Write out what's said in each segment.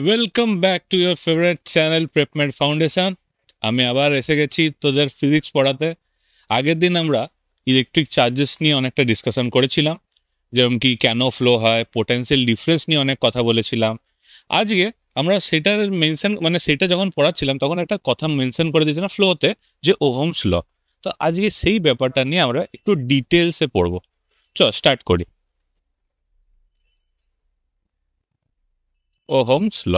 Welcome back to your favourite channel Prepmade Foundation. আমি আবার এসে গেছি তোদের ফিজিক্স পড়াতে। আগের দিন আমরা ইলেকট্রিক চার্জেস নিয়ে অনেকটা ডিসকাশন করেছিলাম, যেরকম কি কেন ফ্লো হয়, পোটেনশিয়াল ডিফারেন্স নিয়ে অনেক কথা বলেছিলাম। আজকে আমরা সেটার মেনশন সেটা যখন পড়াচ্ছিলাম তখন একটা কথা মেনশন করে দিয়েছিলাম ফ্লোতে, যে ওহমস ল। তো আজকে সেই ব্যাপারটা নিয়ে আমরা একটু ডিটেলসে পড়বো। স্টার্ট করি। ওহমস ল,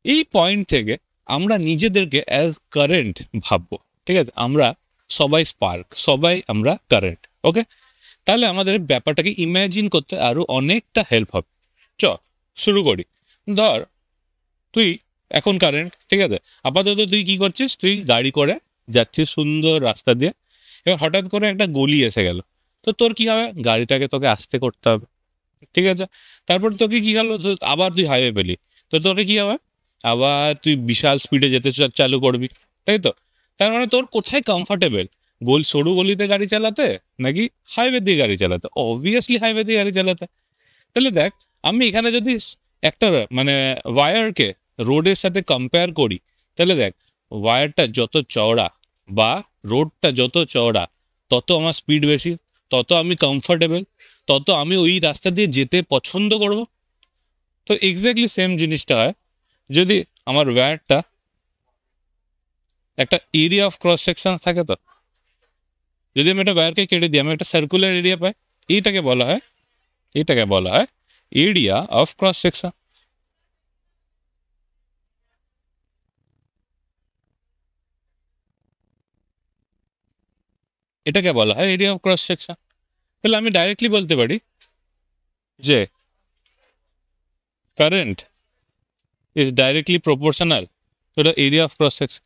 এই পয়েন্ট থেকে আমরা নিজেদেরকে অ্যাজ কারেন্ট ভাববো। ঠিক আছে, আমরা সবাই স্পার্ক, সবাই আমরা কারেন্ট। ওকে, তাহলে আমাদের ব্যাপারটাকে ইম্যাজিন করতে আরও অনেকটা হেল্প হবে। শুরু করি। ধর তুই এখন কারেন্ট, ঠিক আছে, আপাতত তুই কি করছিস, তুই গাড়ি করে যাচ্ছিস সুন্দর রাস্তা দিয়ে। এবার হঠাৎ করে একটা গলি এসে গেল, তো তোর কি হবে, গাড়িটাকে তোকে আস্তে করতে হবে। ঠিক আছে, তারপর তোকে কি হলো, আবার তুই হাইওয়ে পেলি, তো তোকে কি হবে, আবার তুই বিশাল স্পিডে যেতে চালু করবি, তাই তো? তার মানে তোর কোথায় কমফর্টেবল, সরু গলিতে গাড়ি চালাতে নাকি হাইওয়ে দিয়ে গাড়ি চালাতে? অবভিয়াসলি হাইওয়ে দিয়ে গাড়ি চালাতে। তাহলে দেখ, আমি এখানে যদি একটা ওয়ারকে রোডের সাথে কম্পেয়ার করি, তাহলে দেখ, ওয়্যারটা যত চওড়া বা রোডটা যত চওড়া, তত আমার স্পিড বেশি, তত আমি কমফর্টেবল, তত আমি ওই রাস্তা দিয়ে যেতে পছন্দ করব। তো এক্স্যাক্টলি সেম জিনিসটা হয় যদি আমার ওয়্যারটা একটা এরিয়া অফ ক্রস সেকশন থাকে। তো যদি আমি একটা ওয়্যারকে কেটে দিই, আমি একটা সার্কুলার এরিয়া পাই। এইটাকে বলা হয় এরিয়া অফ ক্রস সেকশন। এটাকে বলা হয় এরিয়া অফ ক্রস সেকশন। তাহলে আমি ডাইরেক্টলি বলতে পারি যে current is directly proportional to the area of cross section.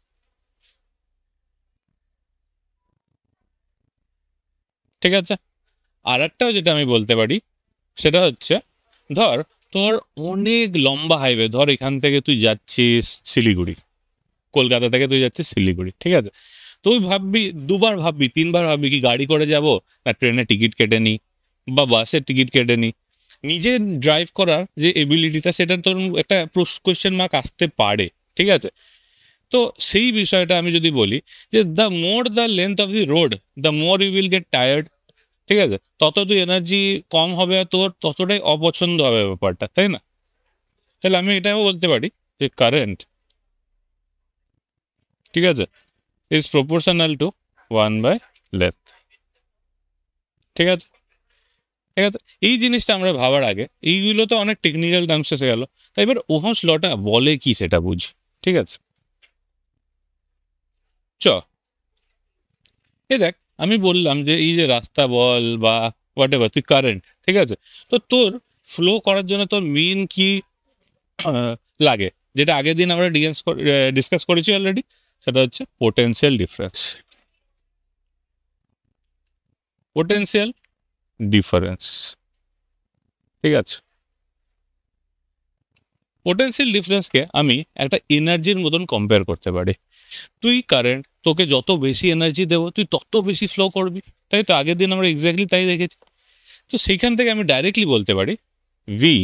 ঠিক আছে, আর একটাও যেটা আমি বলতে পারি সেটা হচ্ছে, ধর তোর অনেক লম্বা হাইওয়ে, ধর এখান থেকে তুই যাচ্ছিস শিলিগুড়ি, কলকাতা থেকে তুই যাচ্ছিস শিলিগুড়ি, ঠিক আছে। তুই ভাববি, দুবার ভাববি, তিনবার ভাববি কি গাড়ি করে যাব না ট্রেনের টিকিট কেটে নিই বা বাসের টিকিট কেটে নিই। নিজে ড্রাইভ করার যে এবিলিটিটা, সেটা তোর একটা কোয়েশ্চেন মার্ক আসতে পারে। ঠিক আছে, তো সেই বিষয়টা আমি যদি বলি যে the more the length of the road, the more you will get tired. ঠিক আছে, তত তুই এনার্জি কম হবে আর তোর ততটাই অপছন্দ হবে ব্যাপারটা, তাই না? তাহলে আমি এটাও বলতে পারি যে কারেন্ট, ঠিক আছে, ইজ প্রপোর্শনাল টু 1/length। ঠিক আছে, ঠিক আছে, এই জিনিসটা আমরা ভাবার আগে এইগুলো তো অনেক টেকনিক্যাল টার্মস এসে গেল। তাই এবার ওহমস লটা বলে কি সেটা বুঝি। ঠিক আছে, চ দেখ, আমি বললাম যে এই যে রাস্তা বল বা হোয়াট এভার, তুই কারেন্ট, ঠিক আছে, তো তোর ফ্লো করার জন্য তোর মেন কি লাগে, যেটা আগের দিন আমরা ডিসকাস করেছি অলরেডি, সেটা হচ্ছে পোটেনশিয়াল ডিফারেন্স। পোটেনশিয়াল ডিফারেন্স, ঠিক আছে। পোটেনশিয়াল ডিফারেন্সকে আমি একটা এনার্জির মতন কম্পেয়ার করতে পারি। তুই কারেন্ট, তোকে যত বেশি এনার্জি দেবো তুই তত বেশি ফ্লো করবি, তাই তো? আগের দিন আমরা এক্স্যাক্টলি তাই দেখেছি। তো সেইখান থেকে আমি ডাইরেক্টলি বলতে পারি V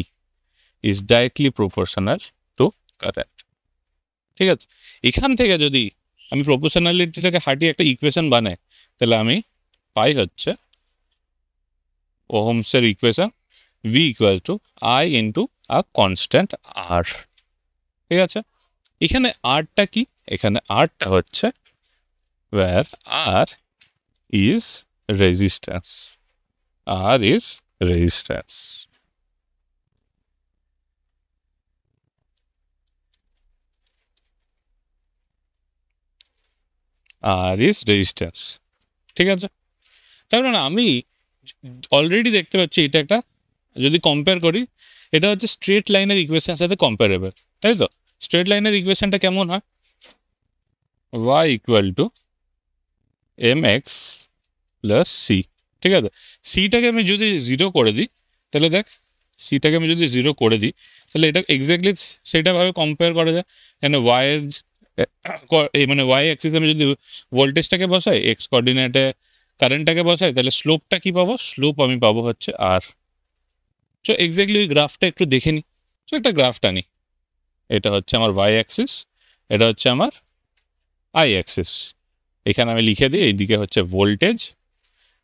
is directly proportional to current. ঠিক আছে, এখান থেকে যদি আমি প্রপোর্শনালিটিটাকে হাঁটিয়ে একটা ইকুয়েশন বানাই, তাহলে আমি পাই হচ্ছে ওহমসের equation, V equal to I into a constant R. ঠিক আছে, এখানে আরটা কি, এখানে আরটা হচ্ছে where R is resistance. R is resistance. R is resistance. ঠিক আছে, তার মানে আমি অলরেডি দেখতে পাচ্ছি এটা একটা, যদি কম্পেয়ার করি, এটা হচ্ছে স্ট্রেট লাইনের ইকুয়েশনের সাথে কম্পারেবল, তাই তো? স্ট্রেট লাইনের ইকুয়েশনটা কেমন হয়, y equal to mx plus C. ঠিক আছে, সিটাকে আমি যদি জিরো করে দিই, তাহলে দেখ, সিটাকে আমি যদি জিরো করে দিই, তাহলে এটা এক্স্যাক্টলি সেটাভাবে কম্পেয়ার করা যায়। কেন ওয়াইয়ের ওয়াই অ্যাক্সিস আমি যদি ভোল্টেজটাকে বসাই, এক্স কোঅর্ডিনেটে কারেন্টটাকে বসাই, তাহলে স্লোপটা কি পাবো, স্লোপ আমি পাবো হচ্ছে আর। সো এক্স্যাক্টলি ওই গ্রাফটা একটু দেখে নিই। সো একটা গ্রাফটা নিই, এটা হচ্ছে আমার ওয়াই অ্যাক্সিস, এটা হচ্ছে আমার আই অ্যাক্সিস। এখানে আমি লিখে দিই এইদিকে হচ্ছে ভোল্টেজ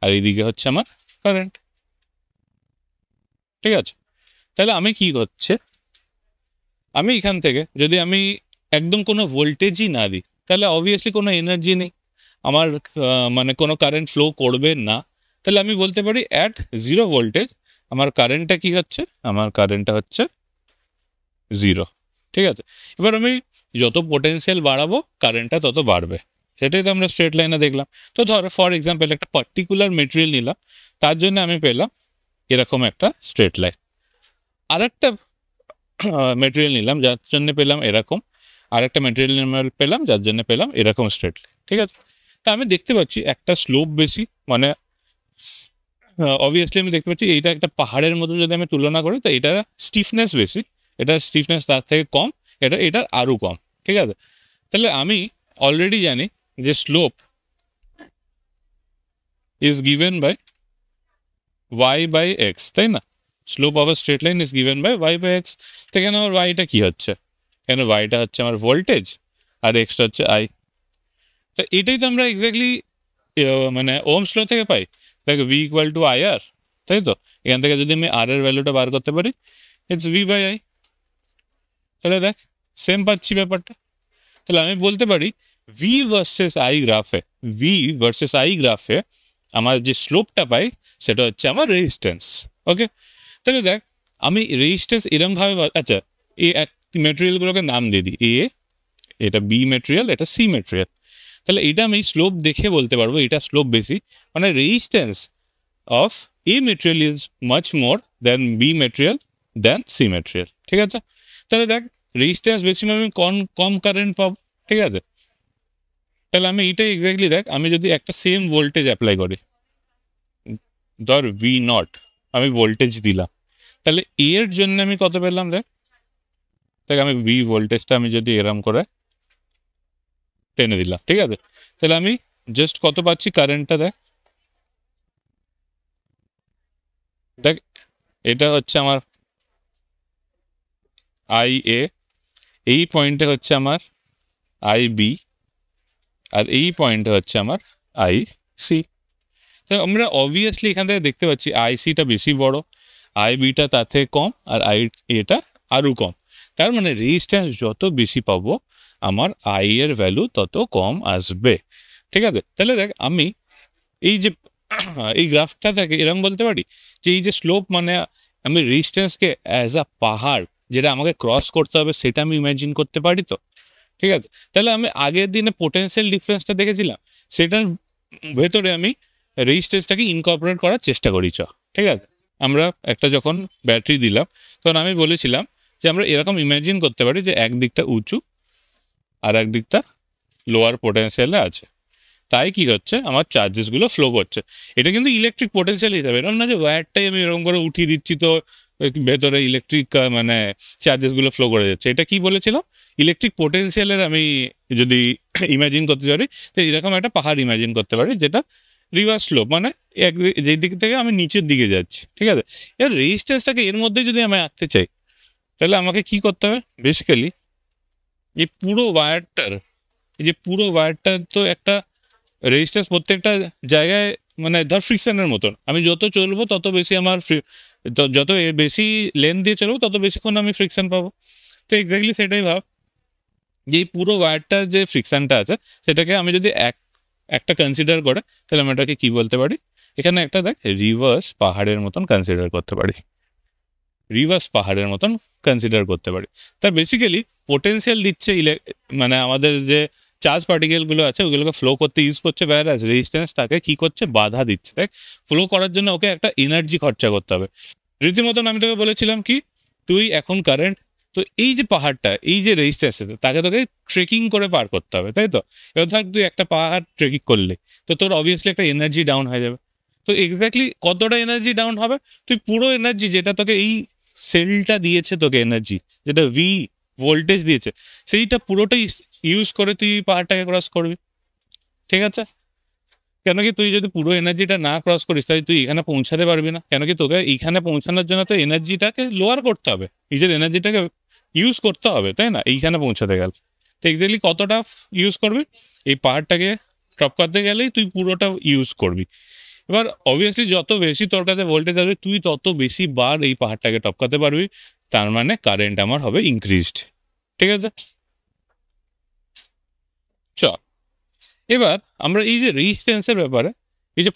আর এইদিকে হচ্ছে আমার কারেন্ট, ঠিক আছে? তাহলে আমি কি হচ্ছে, আমি এখান থেকে যদি আমি একদম কোনো ভোল্টেজই না দিই তাহলে অবভিয়াসলি কোনো এনার্জি নেই, আমার মানে কোনো কারেন্ট ফ্লো করবে না। তাহলে আমি বলতে পারি অ্যাট 0 ভোল্টেজ আমার কারেন্টটা কি হচ্ছে, আমার কারেন্টটা হচ্ছে 0, ঠিক আছে? এবার আমি যত পোটেনশিয়াল বাড়াবো কারেন্টটা তত বাড়বে, সেটাই তো আমরা স্ট্রেট লাইনে দেখলাম। তো ধরো ফর এক্সাম্পল একটা পার্টিকুলার মেটেরিয়াল নিলাম, তার জন্য আমি পেলাম এরকম একটা স্ট্রেট লাইন। আর একটা মেটেরিয়াল নিলাম যার জন্য পেলাম এরকম, আর একটা মেটেরিয়াল পেলাম যার জন্য পেলাম এরকম স্ট্রেট লাইন, ঠিক আছে? তা আমি দেখতে পাচ্ছি একটা স্লোপ বেশি, মানে অবভিয়াসলি আমি দেখতে পাচ্ছি এইটা একটা পাহাড়ের মতো যদি আমি তুলনা করি তো এটার স্টিফনেস বেশি, এটার স্টিফনেস তার থেকে কম, এটার আরও কম, ঠিক আছে? তাহলে আমি অলরেডি জানি যে slope is given by Y by X, তাই না? Slope of a straight line is given by Y by X. তো এখানে আমার ওয়াইটা কী হচ্ছে, এখানে ওয়াইটা হচ্ছে আমার ভোল্টেজ আর এক্সটা হচ্ছে আই। তো এটাই তো আমরা এক্স্যাক্টলি মানে ওহমস ল থেকে পাই, দেখ ভি ইকুয়াল টু আই আর, তাই তো? এখান থেকে যদি আমি আর এর ভ্যালুটা বার করতে পারি ইটস ভি বাই আই, তাহলে দেখ সেম পাচ্ছি ব্যাপারটা। তাহলে আমি বলতে পারি ভি ভার্সেস আই গ্রাফে আমার যে স্লোপটা পাই সেটা হচ্ছে আমার রেজিস্ট্যান্স। ওকে, তাহলে দেখ আমি রেজিস্ট্যান্স এরমভাবে, আচ্ছা এই এক মেটেরিয়ালগুলোকে নাম দিয়ে দিই, এটা বি মেটেরিয়াল, এটা সি মেটেরিয়াল। তাহলে এটা আমি স্লোপ দেখে বলতে পারবো এটা স্লোপ বেশি, মানে resistance of A material is much more than B material than C material, ঠিক আছে? তাহলে দেখ রেজিস্ট্যান্স বেশি মানে আমি কম কারেন্ট পাবো, ঠিক আছে? তাহলে আমি এইটাই এক্স্যাক্টলি দেখ, আমি যদি একটা সেম ভোল্টেজ অ্যাপ্লাই করি, ধর ভি নট আমি ভোল্টেজ দিলাম, তাহলে এর জন্য আমি কত পেলাম দেখ, আমি ভি ভোল্টেজটা আমি যদি এরম করে টেনে দিলাম, ঠিক আছে? তাহলে আমি জাস্ট কত পাচ্ছি কারেন্টটা দেখ, দেখ এটা হচ্ছে আমার আই এ, এই পয়েন্টে হচ্ছে আমার আই বি, আর এই পয়েন্টে হচ্ছে আমার আই সি। তো আমরা অবভিয়াসলি এখান থেকে দেখতে পাচ্ছি আই সিটা বেশি বড়, আই বিটা তার থেকে কম, আর আই এটা আরও কম। তার মানে রেজিস্ট্যান্স যত বেশি পাবো আমার আই এর ভ্যালু তত কম আসবে, ঠিক আছে? তাহলে দেখ আমি এই যে এই গ্রাফটা থেকে এরকম বলতে পারি যে এই যে স্লোপ, মানে আমি রেজিস্ট্যান্সকে অ্যাজ আ পাহাড় যেটা আমাকে ক্রস করতে হবে সেটা আমি ইমাজিন করতে পারি তো, ঠিক আছে? তাহলে আমি আগের দিনে পোটেনশিয়াল ডিফারেন্সটা দেখেছিলাম, সেটার ভেতরে আমি রেজিস্ট্যান্সটাকে ইনকর্পোরেট করার চেষ্টা করি, ঠিক আছে? আমরা একটা যখন ব্যাটারি দিলাম তখন আমি বলেছিলাম যে আমরা এরকম ইমাজিন করতে পারি যে একদিকটা উঁচু আর একদিকটা লোয়ার পোটেনশিয়ালে আছে, তাই কি হচ্ছে আমার চার্জেসগুলো ফ্লো করছে। এটা কিন্তু ইলেকট্রিক পোটেনশিয়াল হিসাবে, এরকম না যে ওয়্যারটাই আমি এরকম করে উঠিয়ে দিচ্ছি তো ভেতরে ইলেকট্রিক মানে চার্জেসগুলো ফ্লো করে যাচ্ছে। এটা কি বলেছিলাম, ইলেকট্রিক পোটেনশিয়ালের আমি যদি ইমাজিন করতে পারি তো এরকম একটা পাহাড় ইমাজিন করতে পারি যেটা রিভার্স স্লোপ, মানে যেই দিক থেকে আমি নিচের দিকে যাচ্ছি, ঠিক আছে? এবার রেজিস্ট্যান্সটাকে এর মধ্যে যদি আমি আঁকতে চাই তাহলে আমাকে কি করতে হবে, বেসিক্যালি এই পুরো ওয়্যারটার, এই যে পুরো ওয়্যারটার তো একটা রেজিস্ট্যান্স প্রত্যেকটা জায়গায়, মানে ধর ফ্রিকশনের মতন, আমি যত চলবো তত বেশি আমার যত বেশি লেন্থ দিয়ে চলবো তত বেশিক্ষণ আমি ফ্রিকশন পাবো। তো এক্স্যাক্টলি সেটাই ভাব যে এই পুরো ওয়্যারটার যে ফ্রিকশনটা আছে সেটাকে আমি যদি একটা কনসিডার করে তাহলে আমি এটাকে কী বলতে পারি, এখানে একটা দেখ রিভার্স পাহাড়ের মতন কনসিডার করতে পারি, রিভার্স পাহাড়ের মতন কনসিডার করতে পারি। তার বেসিক্যালি পোটেনশিয়াল দিচ্ছে মানে আমাদের যে চার্জ পার্টিকেলগুলো আছে ওগুলোকে ফ্লো করতে ইউজ করছে, ব্যারাজ রেজিস্ট্যান্স তাকে কী করছে, বাধা দিচ্ছে। দেখ ফ্লো করার জন্য ওকে একটা এনার্জি খরচা করতে হবে। রীতিমতন আমি তোকে বলেছিলাম কি, তুই এখন কারেন্ট, তো এই যে পাহাড়টা, এই যে রেজিস্ট্যান্স তাকে তোকে ট্রেকিং করে পার করতে হবে, তাই তো? এবার ধর তুই একটা পাহাড় ট্রেকিং করলে তো তোর অবভিয়াসলি একটা এনার্জি ডাউন হয়ে যাবে। তো এক্স্যাক্টলি কতটা এনার্জি ডাউন হবে, তুই পুরো এনার্জি যেটা তোকে এই সেলটা দিয়েছে, তোকে এনার্জি যেটা ভি ভোল্টেজ দিয়েছে, সেইটা পুরোটাই ইউজ করে তুই পাহাড়টাকে ক্রস করবি, ঠিক আছে? কেন কি তুই যদি পুরো এনার্জিটা না ক্রস করিস তাহলে তুই এখানে পৌঁছাতে পারবি না। কেন কি তোকে এইখানে পৌঁছানোর জন্য তো এনার্জিটাকে লোয়ার করতে হবে, নিজের এনার্জিটাকে ইউজ করতে হবে, তাই না, এইখানে পৌঁছাতে গেলে। তো এক্স্যাক্টলি কতটা ইউজ করবি, এই পাহাড়টাকে টপ করতে গেলেই তুই পুরোটা ইউজ করবি। এবার অবভিয়াসলি যত বেশি তোর কাছে ভোল্টেজ আসবে তুই তত বেশি বার এই পাহাড়টাকে টপকাতে পারবি, তার মানে কারেন্ট আমার হবে ইনক্রিজড। ঠিক আছে, চ এবার আমরা এই যে রেজিস্ট্যান্সের ব্যাপারে, এই যে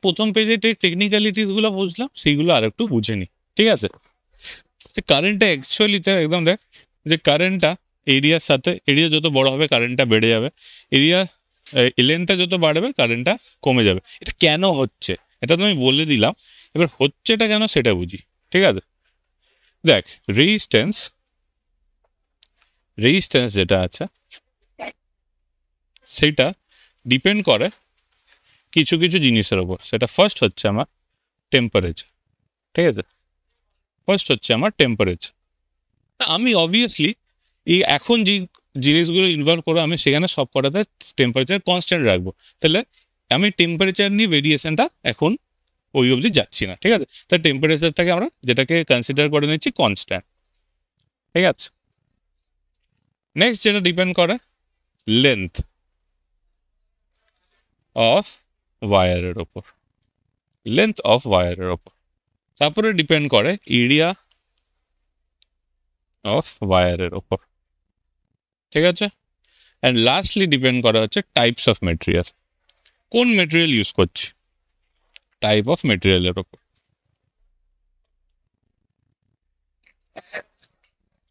প্রথম পেজে টেকনিক্যালিটিসগুলো বুঝলাম, সেইগুলো আর একটু বুঝে নি। ঠিক আছে, যে কারেন্টটা অ্যাকচুয়ালিতে একদম দেখ, যে কারেন্টটা এরিয়ার সাথে, এরিয়া যত বড় হবে কারেন্টটা বেড়ে যাবে, এরিয়া লেন্থটা যত বাড়বে কারেন্টটা কমে যাবে। এটা কেন হচ্ছে এটা তো আমি বলে দিলাম, এবার হচ্ছেটা কেন সেটা বুঝি। ঠিক আছে, দেখ রেজিস্ট্যান্স যেটা আছে সেটা ডিপেন্ড করে কিছু কিছু জিনিসের ওপর। সেটা ফার্স্ট হচ্ছে আমার টেম্পারেচার। ঠিক আছে, ফার্স্ট হচ্ছে আমার টেম্পারেচার। আমি অবভিয়াসলি এই এখন যে জিনিসগুলো ইনভলভ করে আমি সেখানে সব কটাতে টেম্পারেচার কনস্ট্যান্ট রাখবো, তাহলে আমি টেম্পারেচার নিয়ে ভেরিয়েশনটা এখন ওই অবধি যাচ্ছি না। ঠিক আছে, তাই টেম্পারেচারটাকে আমরা যেটাকে কনসিডার করে নিচ্ছি কনস্ট্যান্ট। ঠিক আছে, নেক্সট যেটা ডিপেন্ড করে লেন্থ অফ ওয়্যারের ওপর, লেন্থ অফ ওয়্যারের ওপর। তারপরে ডিপেন্ড করে এরিয়া অফ ওয়্যারের ওপর। ঠিক আছে, অ্যান্ড লাস্টলি ডিপেন্ড করা হচ্ছে টাইপস অফ মেটেরিয়াল, কোন মেটেরিয়াল ইউজ করছি, টাইপ অফ মেটেরিয়ালের ওপর,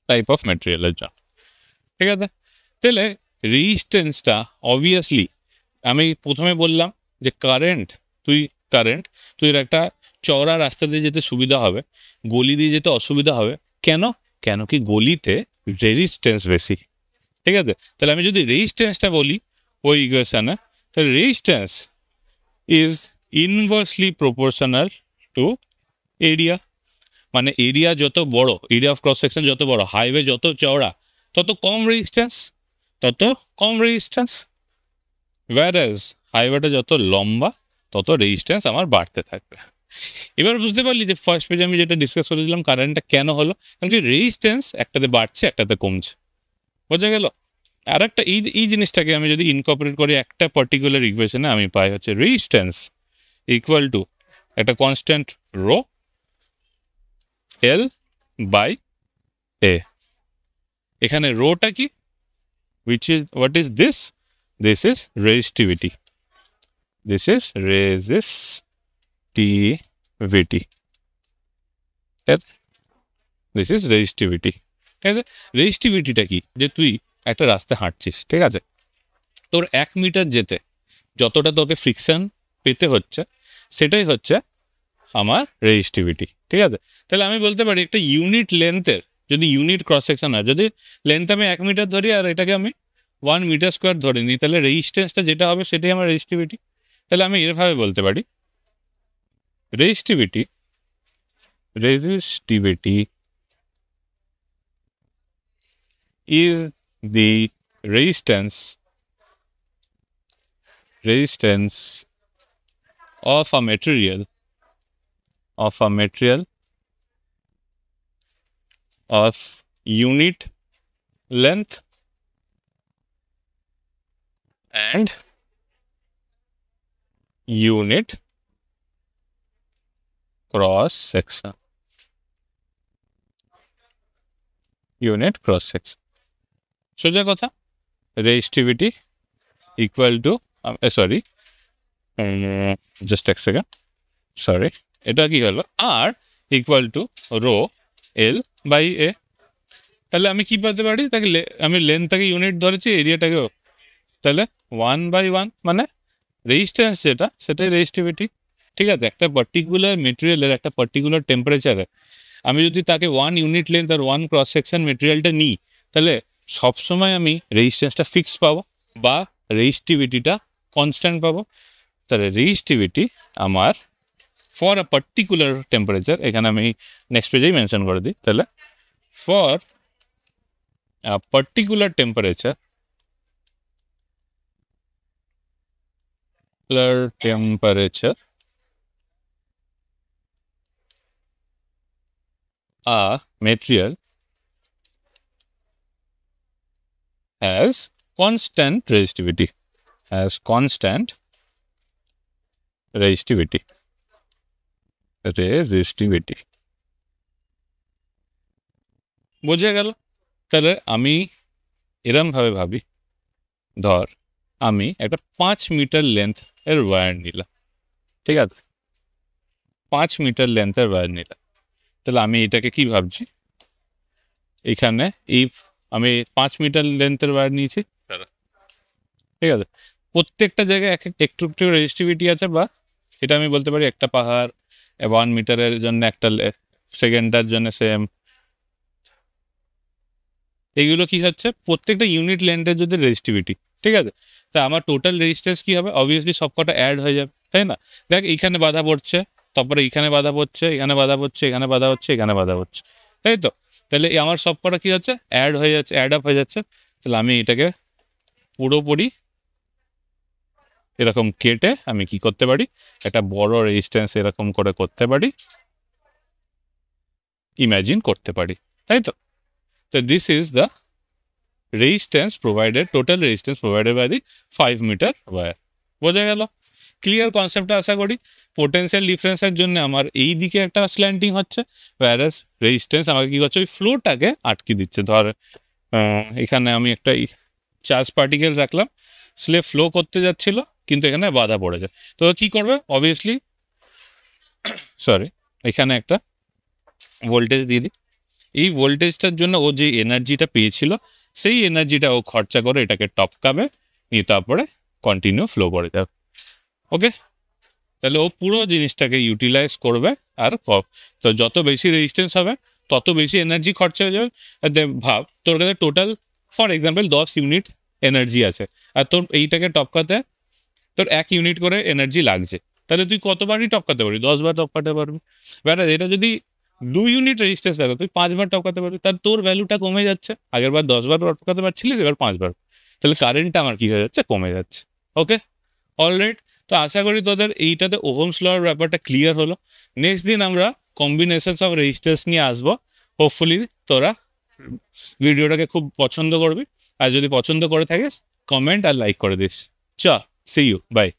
টাইপ অফ মেটেরিয়ালের জন্য। ঠিক আছে, তাহলে রেজিস্ট্যান্সটা অবভিয়াসলি আমি প্রথমে বললাম যে কারেন্ট তুই একটা চওড়া রাস্তা দিয়ে যেতে সুবিধা হবে, গলি দিয়ে যেতে অসুবিধা হবে। কেন কেন কি গলিতে রেজিস্ট্যান্স বেশি। ঠিক আছে, তাহলে আমি যদি রেজিস্ট্যান্সটা বলি ওই ইকুয়েশনে, তাহলে resistance is inversely proportional to area. মানে এরিয়া যত বড়, এরিয়া অফ ক্রস সেকশন যত বড়, হাইওয়ে যত চওড়া তত কম রেজিস্ট্যান্স, ওয়্যারএজ হাইওয়েটা যত লম্বা তত রেজিস্ট্যান্স আমার বাড়তে থাকবে। এবার বুঝতে পারলি যে ফার্স্ট পেজে আমি যেটা ডিসকাস করেছিলাম কারেন্টটা কেন হলো, কারণ কি রেজিস্ট্যান্স একটাতে বাড়ছে একটাতে কমছে। বোঝা গেল? আর একটা এই জিনিসটাকে আমি যদি ইনকর্পোরেট করি একটা পার্টিকুলার ইকুয়েশনে, আমি পাই হচ্ছে রেজিস্ট্যান্স ইকুয়াল টু একটা কনস্ট্যান্ট রো এল বাই এ। এখানে রোটা কি, what is this? This is resistivity. This is resistivity. This is resistivity. ঠিক আছে, রেজিস্টিভিটিটা কি, যে তুই একটা রাস্তা হাঁটছিস, ঠিক আছে, তোর 1 মিটার যেতে যতটা তোকে ফ্রিকশন পেতে হচ্ছে সেটাই হচ্ছে আমার রেজিস্টিভিটি। ঠিক আছে, তাহলে আমি বলতে পারি একটা ইউনিট লেন্থের যদি ইউনিট ক্রস সেকশন হয়, যদি লেন্থ আমি 1 মিটার ধরি আর এটাকে আমি 1 মিটার স্কোয়ার ধরে নিই, তাহলে রেজিস্ট্যান্সটা যেটা হবে সেটাই আমার রেজিস্টিভিটি। তাহলে আমি এভাবে বলতে পারি resistivity is the resistance of a material of unit length and unit cross section. সোজা কথা, রেজিস্টিভিটি ইকুয়াল টু জাস্ট এক সেকেন্ড, এটা কি হলো, R equal to rho L by A. তাহলে আমি কি পেতে পারি, তাকে আমি লেন্থটাকে ইউনিট ধরেছি, এরিয়াটাকেও, তাহলে 1/1 মানে রেজিস্ট্যান্স যেটা সেটাই রেজিস্টিভিটি। ঠিক আছে, একটা পার্টিকুলার মেটেরিয়ালের একটা পার্টিকুলার টেম্পারেচারে আমি যদি তাকে 1 ইউনিট লেন্থ আর 1 ক্রস সেকশন মেটেরিয়ালটা নিই, তাহলে সবসময় আমি রেজিস্ট্যান্সটা ফিক্স পাবো বা রেজিস্টিভিটিটা কনস্ট্যান্ট পাবো। তাহলে রেজিস্টিভিটি আমার ফর আ পার্টিকুলার টেম্পারেচার, এখানে আমি নেক্সট পেজেই মেনশন করে দিই, তাহলে for a particular temperature particular temperature, a material has constant resistivity, has constant resistivity, resistivity. বোঝা গেল? তাহলে আমি এরমভাবে ভাবি, ধর আমি একটা 5 মিটার লেন্থ এর ওয়্যার নিলাম, ঠিক আছে? 5 মিটার লেন্থের ওয়্যার নিলাম। তাহলে আমি এটাকে কি ভাবছি, এখানে এই আমি 5 মিটার লেন্থের ওয়্যার নিয়েছি, ঠিক আছে? প্রত্যেকটা জায়গায় একটু একটু রেজিস্টিভিটি আছে, বা এটা আমি বলতে পারি একটা পাহাড় 1 মিটারের জন্য একটা, সেকেন্ডটার জন্য সেম। এগুলো কি হচ্ছে, প্রত্যেকটা ইউনিট লেন্থের যদি রেজিস্টিভিটি, ঠিক আছে? তা আমার টোটাল রেজিস্ট্যান্স কি হবে, অবভিয়াসলি সবকটা অ্যাড হয়ে যাবে, তাই না? দেখ এইখানে বাধা পড়ছে, তারপরে এইখানে বাধা পড়ছে, এখানে বাধা পড়ছে, এখানে বাধা হচ্ছে, এখানে বাধা পড়ছে, তাই তো? তাহলে আমার সবকটা কি হচ্ছে, অ্যাড হয়ে যাচ্ছে, অ্যাড আপ হয়ে যাচ্ছে। তাহলে আমি এটাকে পুরোপুরি এরকম কেটে আমি কি করতে পারি, একটা বড় রেজিস্ট্যান্স এরকম করে করতে পারি, ইমাজিন করতে পারি, তাই তো? তো this is the resistance provided, total resistance provided by the 5 metre wire. বোঝা গেল? ক্লিয়ার কনসেপ্টটা আশা করি। পোটেন্সিয়াল ডিফারেন্সের জন্য আমার এই দিকে একটা স্ল্যান্টিং হচ্ছে, ওয়্যারাস রেজিস্ট্যান্স আমাকে কি করছে, ওই ফ্লোটাকে আটকে দিচ্ছে। ধর এখানে আমি একটা চার্জ পার্টিকেল রাখলাম, স্লে ফ্লো করতে যাচ্ছিল, কিন্তু এখানে বাধা পড়ে যায়। তো কি করবে, অবভিয়াসলি সরি, এখানে একটা ভোল্টেজ দিয়ে দিই। এই ভোল্টেজটার জন্য ও যে এনার্জিটা পেয়েছিল, সেই এনার্জিটা ও খরচা করে এটাকে টপকাবে, নিয়ে তারপরে কন্টিনিউ ফ্লো করে যাবে। ওকে, তাহলে ও পুরো জিনিসটাকে ইউটিলাইজ করবে। আর তো যত বেশি রেজিস্ট্যান্স হবে তত বেশি এনার্জি খরচা হয়ে যাবে। ভাব, তোর কাছে total for example 10 unit energy আছে, আর তোর এইটাকে টপকাতে তোর 1 ইউনিট করে এনার্জি লাগছে। তাহলে তুই কতবারই টপকাতে পারবি, 10 বার টপকাতে পারবি। ব্যাটার এটা যদি 2 ইউনিট রেজিস্ট্যান্স থাকে, তুই 5 বার টপকাতে পারবি, তার তোর ভ্যালুটা কমে যাচ্ছে। আগের বার 10 বার টপকাতে পারছিলিস, এবার 5 বার। তাহলে কারেন্টটা আমার কি হয়ে যাচ্ছে, কমে যাচ্ছে। ওকে, অলরাইট। তো আশা করি তোদের এইটাতে ওহমস লর ব্যাপারটা ক্লিয়ার হলো। নেক্সট দিন আমরা কম্বিনেশনস অফ রেজিস্ট্যান্স নিয়ে আসবো। হোপফুলি তোরা ভিডিওটাকে খুব পছন্দ করবি, আর যদি পছন্দ করে থাকিস কমেন্ট আর লাইক করে দিস। See you, by.